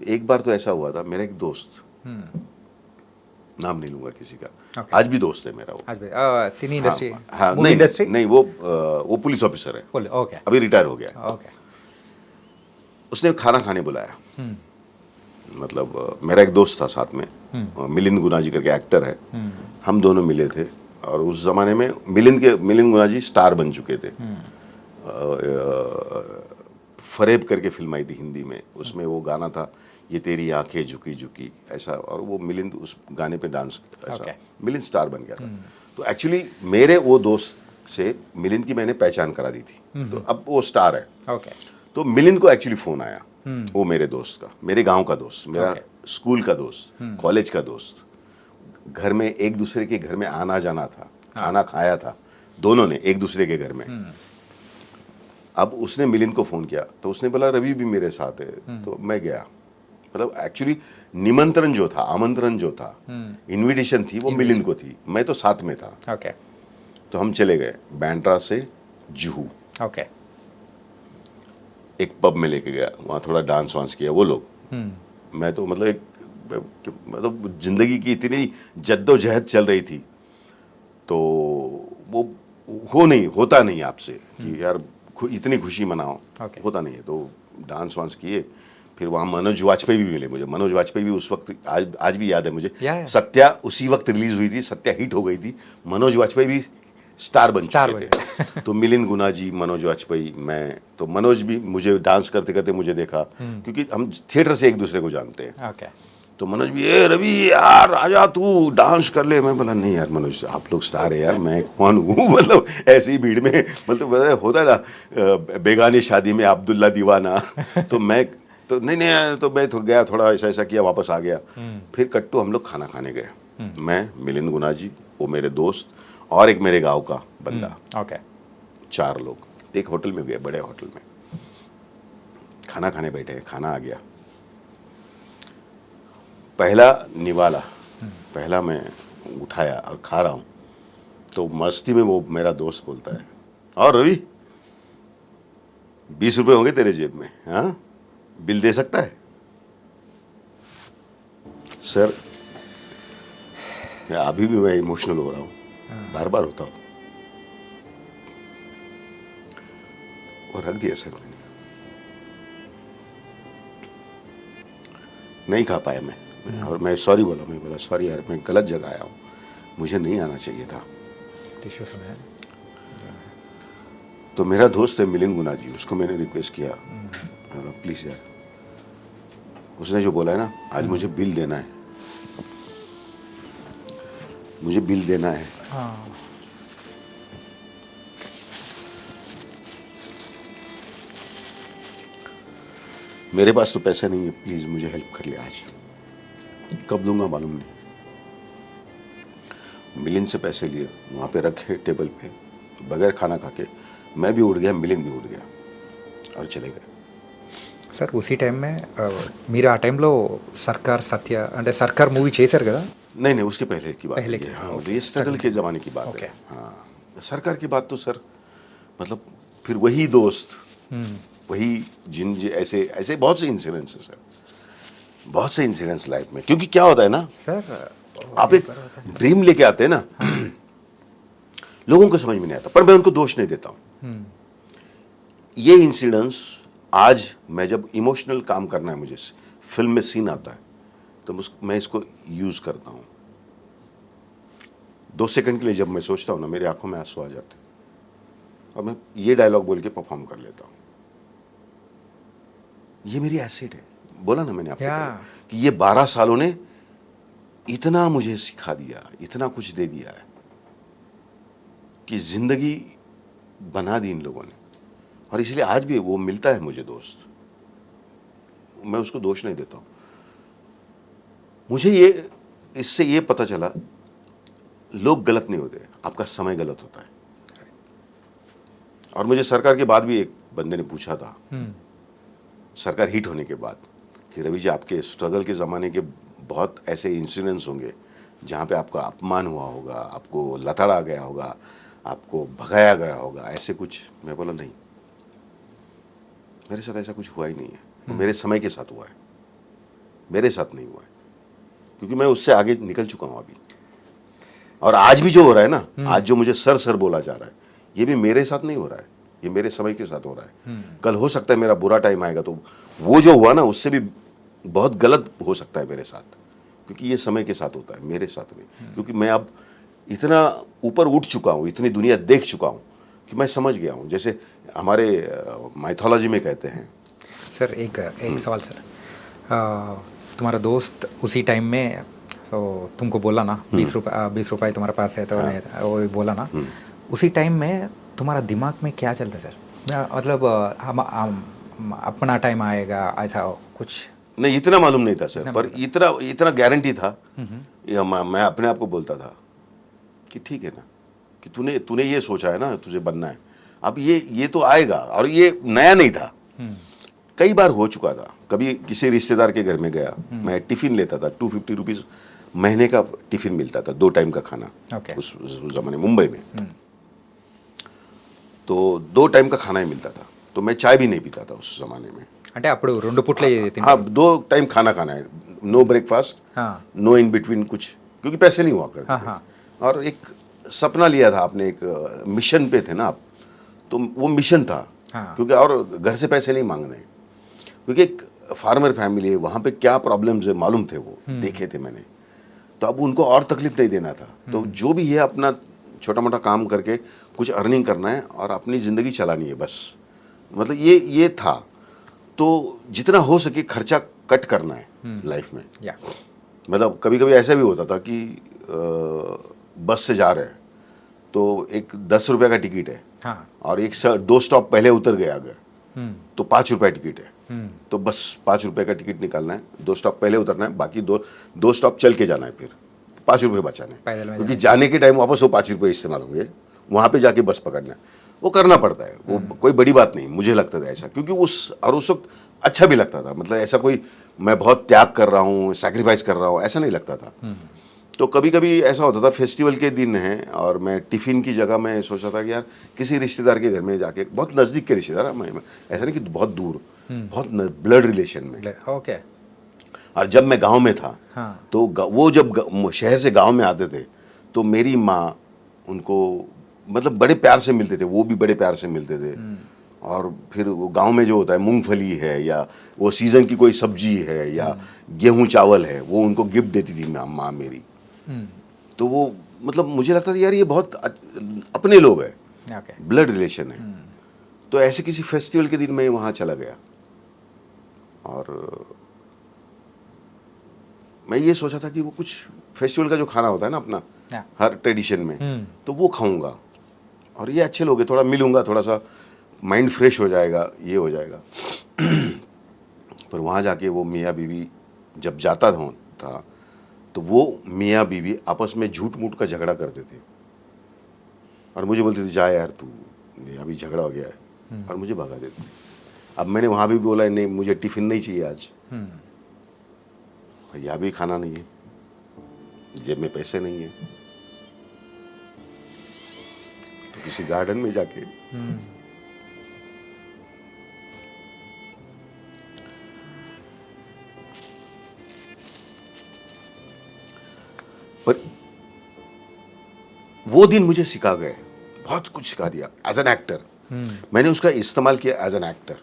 एक बार तो ऐसा हुआ था, मेरा एक दोस्त, नाम नहीं लूंगा किसी का, आज भी दोस्त है मेरा वो। आज भी सिनी हाँ इंडस्ट्री, हाँ, मूवी नहीं इंडस्ट्री। नहीं, वो पुलिस ऑफिसर है, ओके अभी रिटायर हो गया है। ओके। उसने खाना खाने बुलाया, मतलब मेरा एक दोस्त था साथ में, मिलिंद गुना जी करके एक्टर है, हम दोनों मिले थे। और उस जमाने में मिलिंद गुना जी स्टार बन चुके थे। फरेब करके फिल्म आई थी हिंदी में, उसमें वो गाना था, ये तेरी आंखें झुकी झुकी, ऐसा। और वो मिलिंद उस गाने पे डांस, ऐसा मिलिंद स्टार बन गया था। तो एक्चुअली मेरे वो दोस्त से मिलिंद की मैंने पहचान करा दी थी, तो अब वो स्टार है। ओके। तो मिलिंद को एक्चुअली फोन आया, वो मेरे दोस्त का, मेरे गांव का दोस्त, मेरा स्कूल का दोस्त, कॉलेज का दोस्त, घर में एक दूसरे के घर में आना जाना था, खाना खाया था दोनों ने एक दूसरे के घर में। अब उसने मिलिंद को फोन किया, तो उसने बोला रवि भी मेरे साथ है, तो मैं गया। मतलब एक्चुअली निमंत्रण जो था, आमंत्रण जो था, इनविटेशन थी, वो मिलिंद को थी, मैं तो साथ में था। ओके तो हम चले गए बैंड्रा से जुहू, ओके। एक पब में लेके गया, वहाँ थोड़ा डांस वांस किया वो लोग। मैं तो मतलब मतलब जिंदगी की इतनी जद्दोजहद चल रही थी, तो वो होता नहीं आपसे कि यार इतनी खुशी मनाओ, होता नहीं है। तो डांस वांस किए, फिर वहाँ मनोज वाजपेयी भी मिले मुझे। मनोज वाजपेयी भी उस वक्त, आज भी याद है मुझे, सत्या उसी वक्त रिलीज हुई थी, सत्या हिट हो गई थी, मनोज वाजपेयी भी स्टार बन चुके थे। तो मिलिंद गुना जी, मनोज वाजपेयी, मैं, तो मनोज भी मुझे डांस करते करते मुझे देखा, क्योंकि हम थिएटर से एक दूसरे को जानते हैं। तो मनोज भी, ए रवि यार आजा तू डांस कर ले। मैं बोला नहीं यार मनोज, आप लोग स्टार है यार, मैं कौन हूँ मतलब ऐसी ही भीड़ में, मतलब होता है ना बेगानी शादी में अब्दुल्ला दीवाना। तो मैं तो नहीं, तो मैं गया, थोड़ा ऐसा ऐसा किया, वापस आ गया। फिर कट्टू हम लोग खाना खाने गए, मैं, मिलिंद गुना जी, वो मेरे दोस्त, और एक मेरे गांव का बंदा। ओके। 4 लोग एक होटल में गए, बड़े होटल में खाना खाने बैठे, खाना आ गया। पहला निवाला, पहला मैं उठाया और खा रहा हूं, तो मस्ती में वो मेरा दोस्त बोलता है, और रवि 20 रुपए होंगे तेरे जेब में, हाँ बिल दे सकता है? सर अभी भी मैं इमोशनल हो रहा हूं, बार बार होता हूं। और रख दिया सर मैंने, नहीं खा पाया मैं। और मैं सॉरी बोला, मैं बोला सॉरी यार, मैं गलत जगह आया हूँ, मुझे नहीं आना चाहिए था। तो मेरा दोस्त है मिलिंद गुना जी, उसको मैंने रिक्वेस्ट किया, प्लीज़ यार, उसने जो बोला है ना, आज मुझे बिल देना है, मुझे बिल देना है। मेरे पास तो पैसा नहीं है, प्लीज़ मुझे हेल्प कर ले आज। कब दूंगा मालूम नहीं। मिलिंद से पैसे लिए, वहाँ पे रखे टेबल पे, बगैर खाना खा के मैं भी उड़ गया, मिलिंद भी उड़ गया, और चले गए। సార్ ఉసి టైం में మీరు ఆ టైంలో సర్కార్ సత్య అంటే సర్కార్ మూవీ చేశారు కదా? नहीं उसके पहले की बात है। हाँ, ये स्ट्रगल के ज़माने की बात है। हाँ, सरकार की बात तो सर, मतलब फिर वही दोस्त, वही ऐसे ऐसे बहुत से इंसिडेंट्स हैं सर, बहुत से इंसिडेंट्स लाइफ में। क्योंकि क्या होता है ना सर, आप एक ड्रीम लेके आते हैं ना, लोगों को समझ में नहीं आता, पर मैं उनको दोष नहीं देता हूँ। ये इंसिडेंट्स आज मैं जब इमोशनल काम करना है मुझे, फिल्म में सीन आता है, तो मैं इसको यूज करता हूँ। 2 सेकंड के लिए जब मैं सोचता हूँ ना, मेरी आंखों में आंसू आ जाते हैं, और मैं ये डायलॉग बोल के परफॉर्म कर लेता हूँ। ये मेरी एसेट है। बोला ना मैंने आपको कि ये 12 सालों ने इतना मुझे सिखा दिया, इतना कुछ दे दिया है, कि जिंदगी बना दी इन लोगों ने। और इसलिए आज भी वो मिलता है मुझे दोस्त, मैं उसको दोष नहीं देता हूं। मुझे इससे ये पता चला, लोग गलत नहीं होते, आपका समय गलत होता है। और मुझे सरकार के बाद भी एक बंदे ने पूछा था, सरकार हिट होने के बाद, कि रवि जी आपके स्ट्रगल के ज़माने के बहुत ऐसे इंसिडेंट्स होंगे जहाँ पे आपका अपमान हुआ होगा, आपको लताड़ा गया होगा, आपको भगाया गया होगा, ऐसे कुछ? मैं बोला नहीं, मेरे साथ ऐसा कुछ हुआ ही नहीं है, वो मेरे समय के साथ हुआ है। मेरे साथ नहीं हुआ है, क्योंकि मैं उससे आगे निकल चुका हूँ अभी। और आज भी जो हो रहा है ना, आज जो मुझे सर सर बोला जा रहा है, ये भी मेरे साथ नहीं हो रहा है, ये मेरे समय के साथ हो रहा है। कल हो सकता है मेरा बुरा टाइम आएगा, तो वो जो हुआ ना उससे भी बहुत गलत हो सकता है मेरे साथ, क्योंकि ये समय के साथ होता है, मेरे साथ नहीं। क्योंकि मैं अब इतना ऊपर उठ चुका हूँ, इतनी दुनिया देख चुका हूँ कि मैं समझ गया हूँ। जैसे हमारे माइथोलॉजी में कहते हैं। सर एक सवाल सर, तुम्हारा दोस्त उसी टाइम में तो तुमको बोला ना 20 रुपए तुम्हारे पास है तो वो बोला ना, उसी टाइम में तुम्हारा दिमाग में क्या चलता सर? मतलब हम अपना टाइम आएगा ऐसा कुछ? नहीं, इतना मालूम नहीं था सर, पर इतना गारंटी था। मैं अपने आप को बोलता था कि ठीक है ना, कि तूने ये सोचा है ना, तुझे बनना है, अब ये तो आएगा। और ये नया नहीं था, कई बार हो चुका था। कभी किसी रिश्तेदार के घर में गया, मैं टिफिन लेता था, 250 रुपीज़ महीने का टिफिन मिलता था, 2 टाइम का खाना। उस जमाने मुंबई में तो 2 टाइम का खाना ही मिलता था, तो मैं चाय भी नहीं पीता था उस जमाने में। అంటే అప్పుడు 2 పూట్లే हाँ, 2 टाइम खाना खाना है, no breakfast, no in between कुछ, क्योंकि पैसे नहीं हुआ करते थे। और एक सपना लिया था आपने, एक मिशन पे थे ना आप, तो वो मिशन था। क्योंकि और घर से पैसे नहीं मांगने, क्योंकि एक फार्मर फैमिली है, वहाँ पे क्या प्रॉब्लम्स है मालूम थे, वो देखे थे मैंने। तो अब उनको और तकलीफ नहीं देना था, तो जो भी है अपना छोटा मोटा काम करके कुछ अर्निंग करना है और अपनी ज़िंदगी चलानी है बस। मतलब ये था। तो जितना हो सके खर्चा कट करना है लाइफ में। मतलब कभी कभी ऐसा भी होता था कि बस से जा रहे हैं तो एक 10 रुपये का टिकट है, और 2 स्टॉप पहले उतर गए अगर, तो 5 रुपये टिकट है, तो बस 5 रुपये का टिकट निकालना है, 2 स्टॉप पहले उतरना है, बाकी दो स्टॉप चल के जाना है, फिर 5 रुपये बचाने हैं, क्योंकि जाने के टाइम वापस वो 5 रुपये इस्तेमाल होंगे, वहाँ पे जाके बस पकड़ना है। वो करना पड़ता है, वो कोई बड़ी बात नहीं, मुझे लगता था ऐसा, क्योंकि उस वक्त अच्छा भी लगता था। मतलब ऐसा कोई मैं बहुत त्याग कर रहा हूँ, सैक्रिफाइस कर रहा हूँ, ऐसा नहीं लगता था। तो कभी कभी ऐसा होता था, फेस्टिवल के दिन है और मैं टिफ़िन की जगह मैं सोचा था कि यार किसी रिश्तेदार के घर में जाके, बहुत नज़दीक के रिश्तेदार, ऐसा नहीं कि बहुत दूर, बहुत ब्लड रिलेशन में। ओके। और जब मैं गांव में था, तो वो जब शहर से गांव में आते थे, तो मेरी माँ उनको मतलब बड़े प्यार से मिलते थे, वो भी बड़े प्यार से मिलते थे। और फिर वो गांव में जो होता है, मूंगफली है या वो सीज़न की कोई सब्जी है या गेहूं चावल है, वो उनको गिफ्ट देती थी माँ मेरी। तो वो मतलब मुझे लगता था यार ये बहुत अपने लोग हैं, ब्लड रिलेशन है। तो ऐसे किसी फेस्टिवल के दिन मैं वहाँ चला गया और मैं ये सोचा था कि वो कुछ फेस्टिवल का जो खाना होता है ना अपना, हर ट्रेडिशन में, तो वो खाऊंगा और ये अच्छे लोग हैं, थोड़ा मिलूंगा, थोड़ा सा माइंड फ्रेश हो जाएगा, ये हो जाएगा। पर वहाँ जाके वो मियाँ बीवी जब जाता था तो वो मियाँ बीवी आपस में झूठ मूठ का झगड़ा करते थे और मुझे बोलते थे जा यार तू, अभी झगड़ा हो गया है, और मुझे भगा देते थे। अब मैंने वहाँ भी बोला नहीं, मुझे टिफ़िन नहीं चाहिए आज, और यहाँ भी खाना नहीं है, जेब में पैसे नहीं है, तो किसी गार्डन में जाके पर वो दिन मुझे सिखा गए, बहुत कुछ सिखा दिया एज एन एक्टर। मैंने उसका इस्तेमाल किया एज एन एक्टर।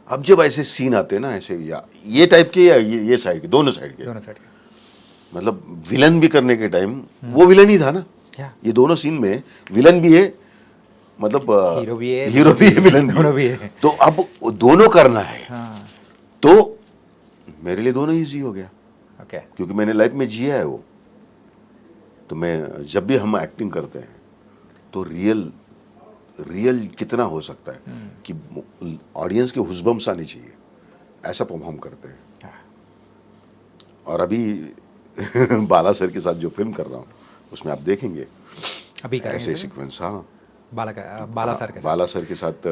अब जब ऐसे सीन आते हैं ना, ऐसे या ये टाइप के या ये साइड के, दोनों साइड के, मतलब विलन भी करने के टाइम वो विलन ही था ना, ये दोनों सीन में विलन भी है, मतलब हीरो भी है विलन भी है। तो अब दोनों करना है, तो मेरे लिए दोनों ईजी हो गया, क्योंकि मैंने लाइफ में जिया है वो। तो मैं जब भी हम एक्टिंग करते हैं तो रियल कितना हो सकता है कि ऑडियंस के हुस्बम्स आने चाहिए, ऐसा परफॉर्म करते हैं। और अभी बाला सर के साथ जो फिल्म कर रहा हूँ उसमें आप देखेंगे अभी ऐसे सीक्वेंस। हाँ, बाला सर के साथ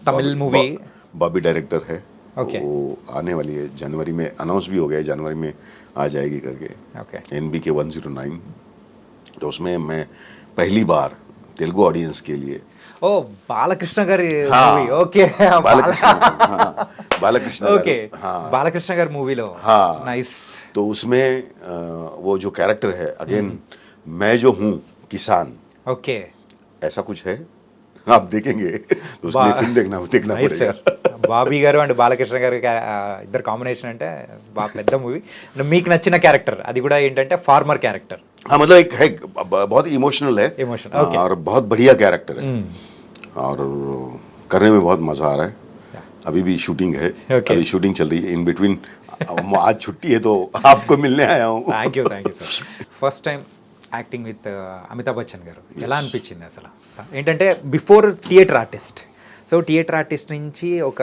तमिल मूवी, बॉबी डायरेक्टर है, वो आने वाली है जनवरी में, अनाउंस भी हो गया है, जनवरी में आ जाएगी करके, NBK 109। तो उसमें मैं पहली बार तेलुगु ऑडियंस के लिए, ओ बालकृष्ण गारी हाँ, मूवी, ओके, बालकृष्ण, हाँ, బాలకృష్ణ ఓకే గారు, हाँ బాలకృష్ణ గారి మూవీలో हाँ నైస్ तो उसमें वो जो कैरेक्टर है अगेन, मैं जो हूँ किसान, ఓకే ऐसा कुछ है, आप देखेंगे तो उसके लिए फिल्म देखना నైస్ पड़ेगा। సార్ బాబీ గారు అండ్ బాలకృష్ణ గారు ఇద్దరు కాంబినేషన్ అంటే బాగా పెద్ద మూవీ. మీకు నచ్చిన క్యారెక్టర్ అది కూడా ఏంటంటే ఫార్మర్ క్యారెక్టర్. हाँ मतलब एक है, बहुत इमोशनल है, Emotional, okay. और बहुत बढ़िया कैरेक्टर है, और करने में बहुत मजा आ रहा है। अभी भी शूटिंग है, Okay. अभी शूटिंग चल रही है इन बिटवीन। आज छुट्टी है तो आपको मिलने आया हूँ। Thank you sir. First time acting with Amitabh Bachchan garu ఎలా అనిపించింది అసలు? ఏంటంటే before theatre artist, so theatre artist నుంచి ఒక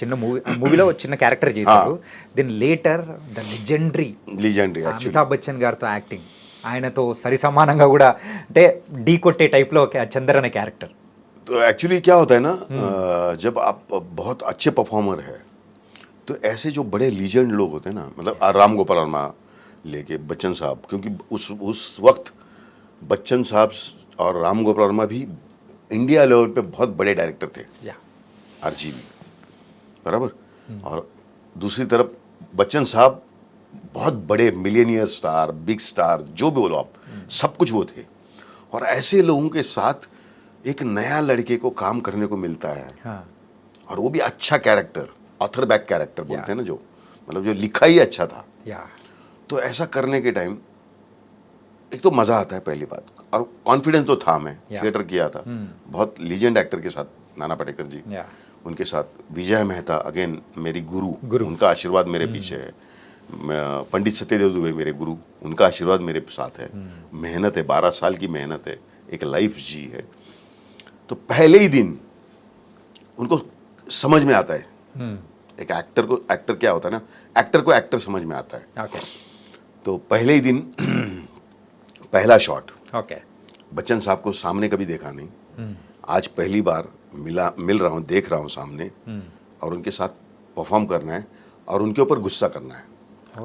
చిన్న మూవీలో చిన్న క్యారెక్టర్ చేశారు. Then later the legendary legendary actually. Amitabh Bachchan గారితో యాక్టింగ్, ఆయనతో సరి సమానంగా కూడా అంటే ఢీ కొట్టే టైప్లో చందర్ అనే క్యారెక్టర్. तो एक्चुअली क्या होता है ना, जब आप बहुत अच्छे परफॉर्मर है तो ऐसे जो बड़े लीजेंड लोग होते हैं ना, मतलब राम गोपाल वर्मा लेके बच्चन साहब, क्योंकि उस वक्त बच्चन साहब और राम गोपाल वर्मा भी इंडिया लेवल पे बहुत बड़े डायरेक्टर थे, యా आरजीवी बराबर। और दूसरी तरफ बच्चन साहब बहुत बड़े मिलियनियर स्टार, बिग स्टार, जो भी बोलो आप, सब कुछ वो थे। और ऐसे लोगों के साथ एक नया लड़के को काम करने को मिलता है, और वो भी अच्छा कैरेक्टर, ऑथर बैक कैरेक्टर बोलते हैं ना, जो मतलब जो लिखा ही अच्छा था। యా तो ऐसा करने के टाइम एक तो मज़ा आता है पहली बात, और कॉन्फिडेंस तो था, मैं थिएटर किया था बहुत लीजेंड एक्टर के साथ, नाना पाटेकर जी, యా उनके साथ विजय मेहता, अगेन मेरी गुरु, उनका आशीर्वाद मेरे पीछे है। पंडित सत्यदेव दुबे मेरे गुरु, उनका आशीर्वाद मेरे साथ है। मेहनत है, 12 साल की मेहनत है, एक लाइफ जी है। तो पहले ही दिन उनको समझ में आता है, एक एक्टर क्या होता है ना, एक्टर को एक्टर समझ में आता है। ఓకే तो पहले ही दिन पहला शॉट, ఓకే बच्चन साहब को सामने कभी देखा नहीं, आज पहली बार मिल रहा हूँ, देख रहा हूँ सामने, और उनके साथ परफॉर्म करना है और उनके ऊपर गुस्सा करना है। ఓ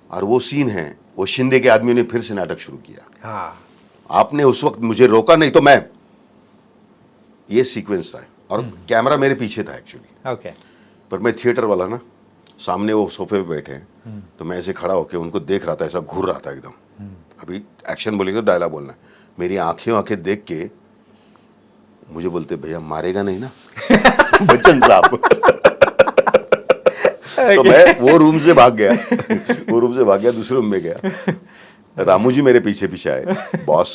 और वो सीन है, वो शिंदे के आदमियों ने फिर से नाटक शुरू किया, హా आपने उस वक्त मुझे रोका नहीं तो मैं, ये सीक्वेंस था। और कैमरा मेरे पीछे था एक्चुअली, ఓకే पर मैं थिएटर वाला ना, सामने वो सोफे पे बैठे हैं, तो मैं ऐसे खड़ा होकर उनको देख रहा था, ऐसा घूर रहा था एकदम। अभी एक्शन बोलेंगे तो डायलॉग बोलना है, मेरी आंखें देख के मुझे बोलते, भैया मारेगा नहीं ना बच्चन साहब। तो मैं वो रूम से भाग गया, दूसरे रूम में गया। रामू जी मेरे पीछे पीछे आए, बॉस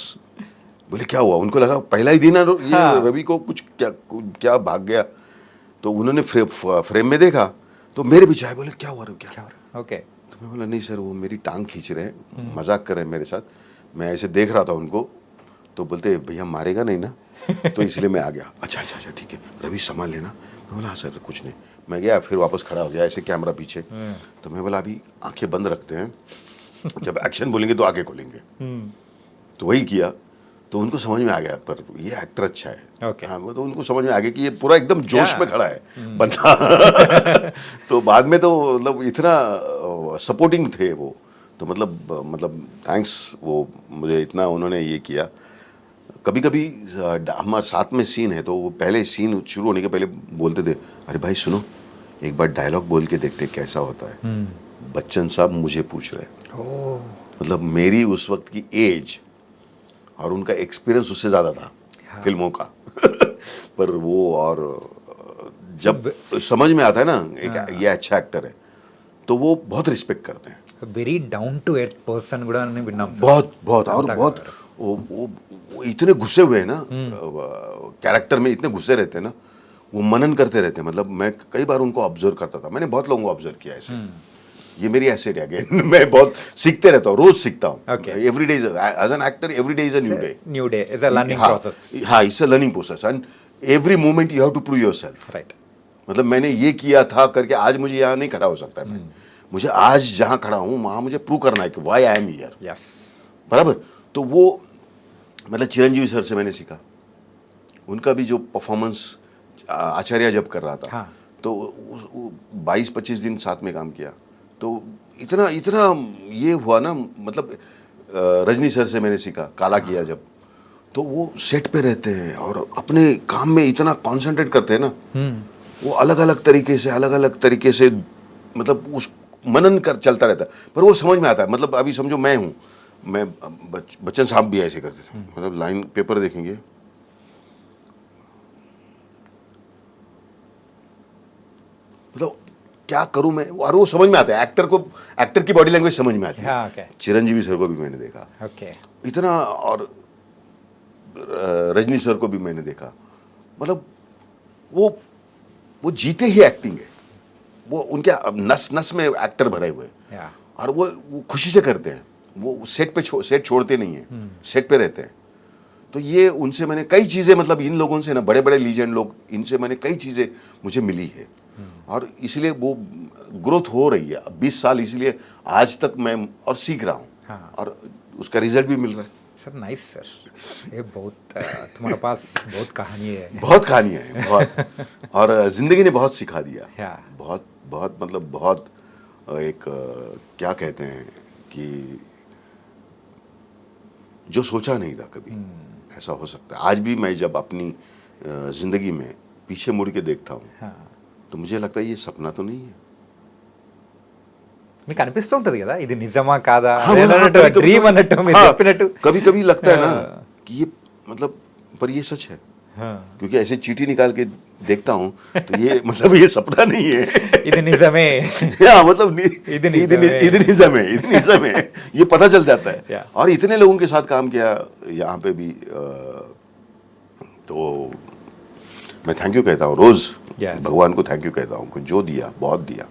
बोले क्या हुआ, उनको लगा पहला ही दिन है ये रवि को कुछ क्या भाग गया। तो उन्होंने फ्रेम में देखा तो मेरे पीछे आए, बोले क्या हुआ रवि, क्या हुआ। ఓకే तो मैं बोला नहीं सर, वो मेरी टांग खींच रहे हैं, मजाक कर रहे हैं मेरे साथ, मैं ऐसे देख रहा था उनको। तो बोलते भैया मारेगा नहीं ना, तो इसलिए मैं आ गया। अच्छा ठीक है रवि संभाल लेना। मैं बोला हाँ सर कुछ नहीं। मैं गया, फिर वापस खड़ा हो गया, ऐसे कैमरा पीछे। तो मैं बोला अभी आंखें बंद रखते हैं, जब एक्शन बोलेंगे तो आंखें खोलेंगे। तो वही किया, तो उनको समझ में आ गया, पर ये एक्टर अच्छा है। Okay. हाँ, वो तो उनको समझ में आ गया कि ये पूरा एकदम जोश में खड़ा है बंदा। तो बाद में तो मतलब इतना सपोर्टिंग थे वो, तो मतलब थैंक्स, वो मुझे इतना उन्होंने ये किया। कभी कभी हमारे साथ में सीन है तो वो पहले सीन शुरू होने के पहले बोलते थे, अरे भाई सुनो एक बार डायलॉग बोल के देखते कैसा होता है। बच्चन साहब मुझे पूछ रहे हैं, ఓ मतलब मेरी उस वक्त की एज और उनका एक्सपीरियंस उससे ज़्यादा था फिल्मों का। पर वो, और जब समझ में आता है ना एक ये अच्छा एक्टर है, तो वो बहुत रिस्पेक्ट करते हैं, very down to earth person కూడా అని విన్నాం సార్. बहुत और बहुत वो इतने घुसे हुए हैं ना, कैरेक्टर में इतने घुसे रहते हैं ना, वो मनन करते रहते हैं। मतलब मैं कई बार उनको ऑब्जर्व करता था, मैंने बहुत लोगों को ऑब्जर्व किया ऐसे। ये मेरी एसेट है अगेन, मैं बहुत सीखते रहता हूँ, रोज सीखता हूँ। Okay. Every day as an actor, every day is a new day. New day is a learning process. हाँ it's a learning process, and every moment you have to prove yourself. Right मतलब मैंने ये किया था करके आज मुझे यहाँ नहीं खड़ा हो सकता है। मुझे आज जहाँ खड़ा हूँ वहाँ मुझे प्रूव करना है कि why I am here, yes बराबर। तो वो मतलब चिरंजीवी सर से मैंने सीखा, उनका भी जो परफॉर्मेंस आचार्य जब कर रहा था, हाँ. तो 22-25 दिन साथ में काम किया। तो इतना ये हुआ ना, मतलब रजनी सर से मैंने सीखा, काला किया जब, तो वो सेट पे रहते हैं और अपने काम में इतना कंसंट्रेट करते हैं ना, वो अलग अलग तरीके से मतलब उस मनन कर चलता रहता है, पर वो समझ में आता है। मतलब अभी समझो मैं हूँ, मैं बच्चन साहब भी ऐसे करते थे, मतलब लाइन पेपर देखेंगे, मतलब क्या करूं मैं, और वो समझ में आता है। एक्टर की बॉडी लैंग्वेज समझ में आती है। हाँ, ओके चिरंजीवी सर को भी मैंने देखा ओके इतना, और रजनी सर को भी मैंने देखा। मतलब वो जीते ही एक्टिंग है, वो उनके नस नस में एक्टर भरे हुए हैं, या और वो खुशी से करते हैं। वो सेट छोड़ते नहीं है, सेट पे रहते हैं। तो ये उनसे मैंने कई चीज़ें, मतलब इन लोगों से ना, बड़े बड़े लीजेंड लोग, इनसे मैंने कई चीज़ें मुझे मिली है, और इसलिए वो ग्रोथ हो रही है 20 साल, इसलिए आज तक मैं और सीख रहा हूँ, हाँ और उसका रिजल्ट भी मिल रहा है। Sir, nice sir. ये बहुत तुम्हारे पास बहुत कहानी है। बहुत कहानियाँ हैं, बहुत। और ज़िंदगी ने बहुत सिखा दिया, या बहुत बहुत, मतलब बहुत एक क्या कहते हैं कि जो सोचा नहीं था कभी ऐसा हो सकता है। आज भी मैं जब अपनी ज़िंदगी में पीछे मुड़ के देखता हूँ, हाँ, तो मुझे लगता है ये सपना तो नहीं है। మీకు అనిపిస్తూ ఉంటది కదా ఇది నిజమా కాదా हाँ, मतलब అన్నట్టు డ్రీమ్ అన్నట్టు మీరు చెప్పినట్టు कभी कभी लगता है ना हाँ। कि ये, मतलब, पर ये सच है, हाँ, क्योंकि ऐसे चींटी निकाल के देखता हूँ तो ये मतलब ये सपना नहीं है। ఇది నిజమే हाँ, मतलब ఇది నిజమే। इतनी निजम है, ये पता चल जाता है। या और इतने लोगों के साथ काम किया यहाँ पे भी, तो मैं थैंक यू कहता हूँ रोज, Yes. भगवान को थैंक यू कहता हूँ, जो दिया बहुत दिया।